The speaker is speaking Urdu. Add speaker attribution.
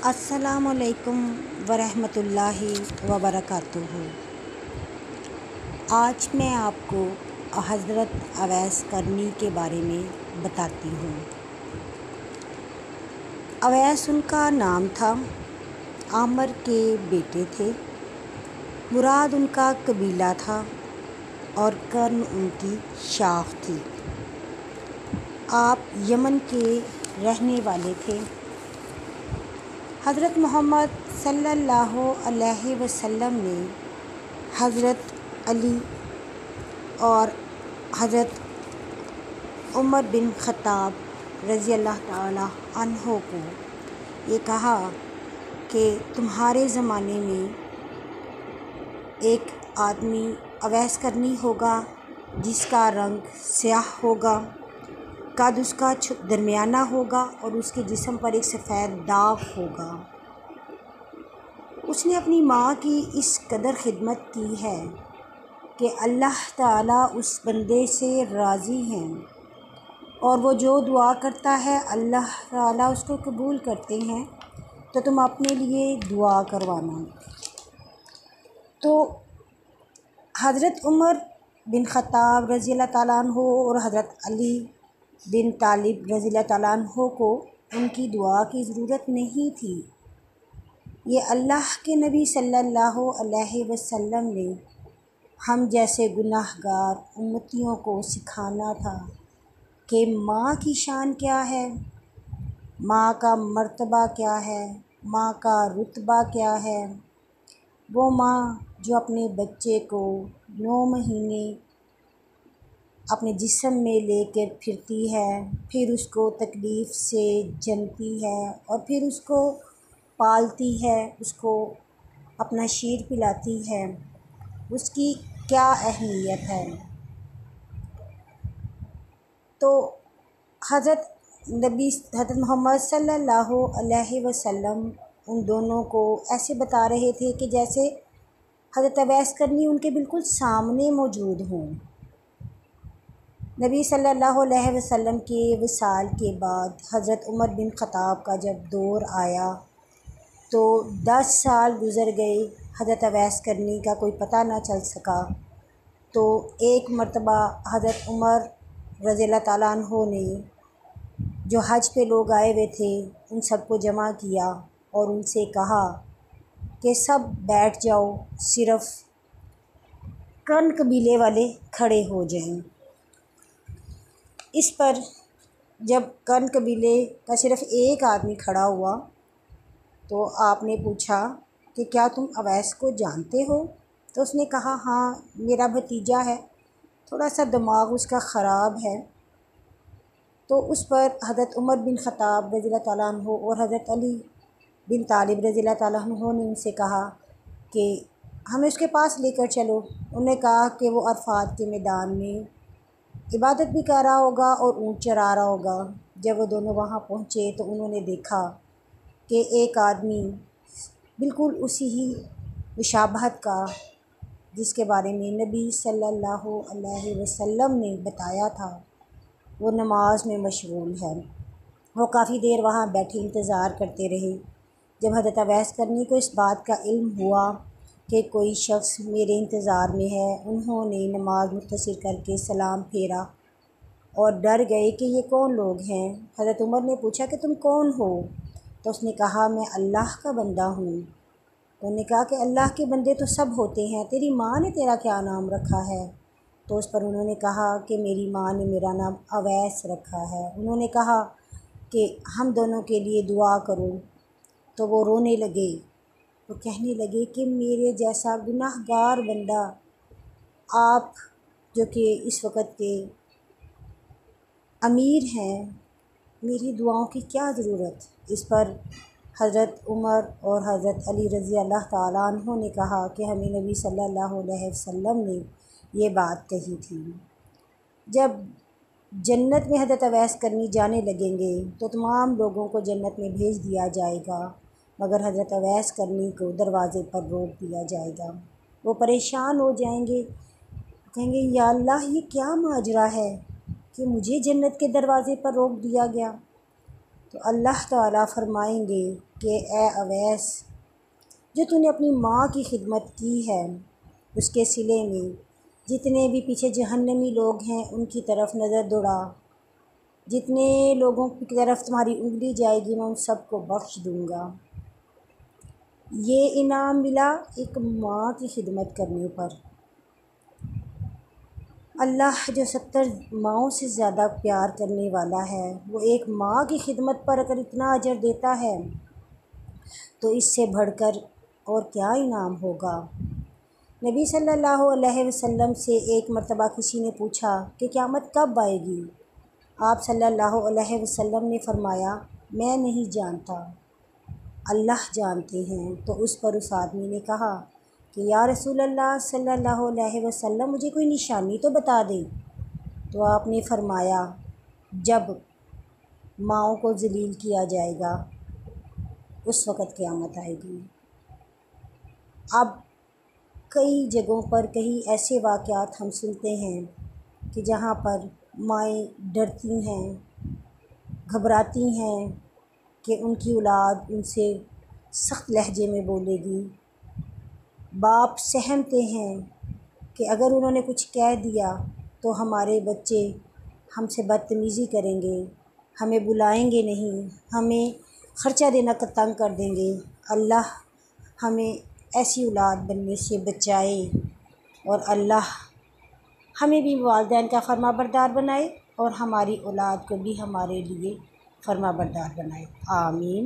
Speaker 1: السلام علیکم ورحمۃ اللہ وبرکاتہ۔ آج میں آپ کو حضرت اویس قرنی کے بارے میں بتاتی ہوں۔ اویس ان کا نام تھا، عامر کے بیٹے تھے۔ مراد ان کا قبیلہ تھا اور قرن ان کی شاخ تھی۔ آپ یمن کے رہنے والے تھے۔ حضرت محمد صلی اللہ علیہ وسلم نے حضرت علی اور حضرت عمر بن خطاب رضی اللہ تعالی عنہ کو یہ کہا کہ تمہارے زمانے میں ایک آدمی اویس قرنی ہوگا جس کا رنگ سیاہ ہوگا، قد اس کا درمیانہ ہوگا اور اس کے جسم پر ایک سفید داغ ہوگا۔ اس نے اپنی ماں کی اس قدر خدمت کی ہے کہ اللہ تعالیٰ اس بندے سے راضی ہیں اور وہ جو دعا کرتا ہے اللہ تعالیٰ اس کو قبول کرتے ہیں، تو تم اپنے لیے دعا کروانا۔ تو حضرت عمر بن خطاب رضی اللہ تعالیٰ عنہ اور حضرت علی بن طالب رضی اللہ تعالیٰ عنہ کو ان کی دعا کی ضرورت نہیں تھی۔ یہ اللہ کے نبی صلی اللہ علیہ وسلم نے ہم جیسے گناہ گار امتیوں کو سکھانا تھا کہ ماں کی شان کیا ہے، ماں کا مرتبہ کیا ہے، ماں کا رتبہ کیا ہے۔ وہ ماں جو اپنے بچے کو 9 مہینے اپنے جسم میں لے کر پھرتی ہے، پھر اس کو تکلیف سے جنتی ہے اور پھر اس کو پالتی ہے، اس کو اپنا شیر پلاتی ہے، اس کی کیا اہمیت ہے۔ تو حضرت محمد صلی اللہ علیہ وسلم ان دونوں کو ایسے بتا رہے تھے کہ جیسے حضرت اویس قرنی ان کے بالکل سامنے موجود ہوں۔ نبی صلی اللہ علیہ وسلم کے وصال کے بعد حضرت عمر بن خطاب کا جب دور آیا تو 10 سال گزر گئے، حضرت اویس قرنی کا کوئی پتہ نہ چل سکا۔ تو ایک مرتبہ حضرت عمر رضی اللہ تعالیٰ عنہ نے جو حج پہ لوگ آئے ہوئے تھے ان سب کو جمع کیا اور ان سے کہا کہ سب بیٹھ جاؤ، صرف قرن قبیلے والے کھڑے ہو جائیں۔ اس پر جب قرن قبیلے کا صرف ایک آدمی کھڑا ہوا تو آپ نے پوچھا کہ کیا تم اویس کو جانتے ہو؟ تو اس نے کہا ہاں، میرا بھتیجا ہے، تھوڑا سا دماغ اس کا خراب ہے۔ تو اس پر حضرت عمر بن خطاب رضی اللہ تعالیٰ عنہ اور حضرت علی بن طالب رضی اللہ تعالیٰ عنہ نے ان سے کہا کہ ہمیں اس کے پاس لے کر چلو۔ انہوں نے کہا کہ وہ عرفات کے میدان میں عبادت بھی کر رہا ہوگا اور اونٹ چرا رہا ہوگا۔ جب وہ دونوں وہاں پہنچے تو انہوں نے دیکھا کہ ایک آدمی بالکل اسی ہی مشابہت کا جس کے بارے میں نبی صلی اللہ علیہ وسلم نے بتایا تھا، وہ نماز میں مشغول ہے۔ وہ کافی دیر وہاں بیٹھے انتظار کرتے رہے۔ جب حضرت اویس قرنی کو اس بات کا علم ہوا کہ کوئی شخص میرے انتظار میں ہے، انہوں نے نماز مختصر کر کے سلام پھیرا اور ڈر گئے کہ یہ کون لوگ ہیں۔ حضرت عمر نے پوچھا کہ تم کون ہو؟ تو اس نے کہا میں اللہ کا بندہ ہوں۔ تو انہوں نے کہا کہ اللہ کے بندے تو سب ہوتے ہیں، تیری ماں نے تیرا کیا نام رکھا ہے؟ تو اس پر انہوں نے کہا کہ میری ماں نے میرا نام اویس رکھا ہے۔ انہوں نے کہا کہ ہم دونوں کے لیے دعا کرو۔ تو وہ رونے لگے، وہ کہنے لگے کہ میرے جیسا گناہ گار بندہ، آپ جو کہ اس وقت کے امیر ہیں، میری دعاؤں کی کیا ضرورت؟ اس پر حضرت عمر اور حضرت علی رضی اللہ تعالیٰ عنہ نے کہا کہ ہمیں نبی صلی اللہ علیہ وسلم نے یہ بات کہی تھی، جب جنت میں حضرت اویس قرنی جانے لگیں گے تو تمام لوگوں کو جنت میں بھیج دیا جائے گا، مگر حضرت اویس قرنی کو دروازے پر روک دیا جائے گا۔ وہ پریشان ہو جائیں گے، کہیں گے یا اللہ یہ کیا ماجرا ہے کہ مجھے جنت کے دروازے پر روک دیا گیا۔ تو اللہ تعالیٰ فرمائیں گے کہ اے اویس، جو تو نے اپنی ماں کی خدمت کی ہے اس کے صلے میں جتنے بھی پیچھے جہنمی لوگ ہیں ان کی طرف نظر دوڑا، جتنے لوگوں کی طرف تمہاری انگلی جائے گی میں ان سب کو بخش دوں گا۔ یہ انعام ملا ایک ماں کی خدمت کرنے پر۔ اللہ جو 70 ماؤں سے زیادہ پیار کرنے والا ہے، وہ ایک ماں کی خدمت پر اگر اتنا اجر دیتا ہے تو اس سے بڑھ کر اور کیا انعام ہوگا۔ نبی صلی اللہ علیہ وسلم سے ایک مرتبہ کسی نے پوچھا کہ قیامت کب آئے گی؟ آپ صلی اللہ علیہ وسلم نے فرمایا میں نہیں جانتا، اللہ جانتے ہیں۔ تو اس پر اس آدمی نے کہا کہ یا رسول اللہ صلی اللہ علیہ وسلم مجھے کوئی نشانی تو بتا دیں۔ تو آپ نے فرمایا جب ماؤں کو ذلیل کیا جائے گا اس وقت قیامت آئے گی۔ اب کئی جگہوں پر کئی ایسے واقعات ہم سنتے ہیں کہ جہاں پر مائیں ڈرتی ہیں، گھبراتی ہیں کہ ان کی اولاد ان سے سخت لہجے میں بولے گی، باپ سہمتے ہیں کہ اگر انہوں نے کچھ کہہ دیا تو ہمارے بچے ہم سے بدتمیزی کریں گے، ہمیں بلائیں گے نہیں، ہمیں خرچہ دینا تنگ کر دیں گے۔ اللہ ہمیں ایسی اولاد بننے سے بچائے اور اللہ ہمیں بھی والدین کا فرما بردار بنائے اور ہماری اولاد کو بھی ہمارے لیے فرما بردار بنائے۔ آمین۔